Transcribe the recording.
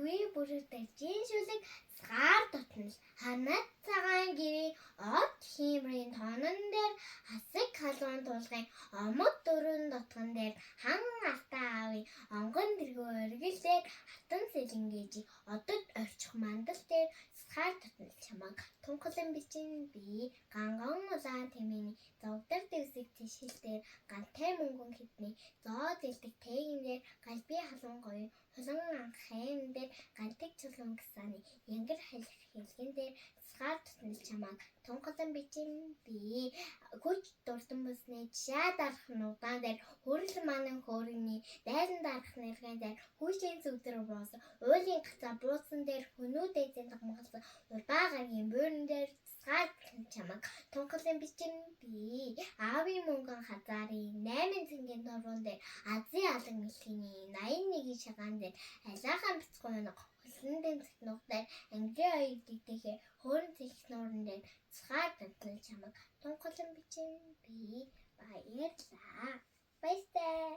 Дви бүрэгдэх жиншүүлэг сгаар дотнол ханад цагаан гэрийн от хиймрийн тонон дээр хасаг халуун тулгын омод дөрөн дотгон дээр хан алтаа аавын онгон дэргөө өргөлдээр хатан сэлэнгэж одод орчих мандал дээр сгаар дотнол чамаг тунхлан бичин би ганган улаан тэмээний зовдөр дэвсэг тишэлдээр гантай мөнгөн хитний зоо зэлдэг тээгнээр галби халуун говийн хулан анх хайм дээр гантик чулуун гисааны янгар халих хэлгэн дээр сгаар дотнол чамаг тунхлан бичин би хүч дурдан бүснээ жишээ дарах нудаан дээр хүрэл манан хөөргөний дайсан дарах нэргэн дээр хүүшийн зүгдэр боос уулын гацаа буусан дээр хөнүүд эзэн дагмагсан улбаа гаргийн буурн дээр сгаар дотнол чамаг тунхлан бичин би аавын мөнгөн хазаарын 8 цэнгийн нуруунд дээр азийн алан мэлхийний 81 шагаан дээр алаахан бяцхан өнөг хөлн дэмсэх нугтаар англи оёг дэгдэхээ хөөрн цэлх нууран дээр сгаар дотнол чамаг тунхлан бичин би баярлаа. Баяртай.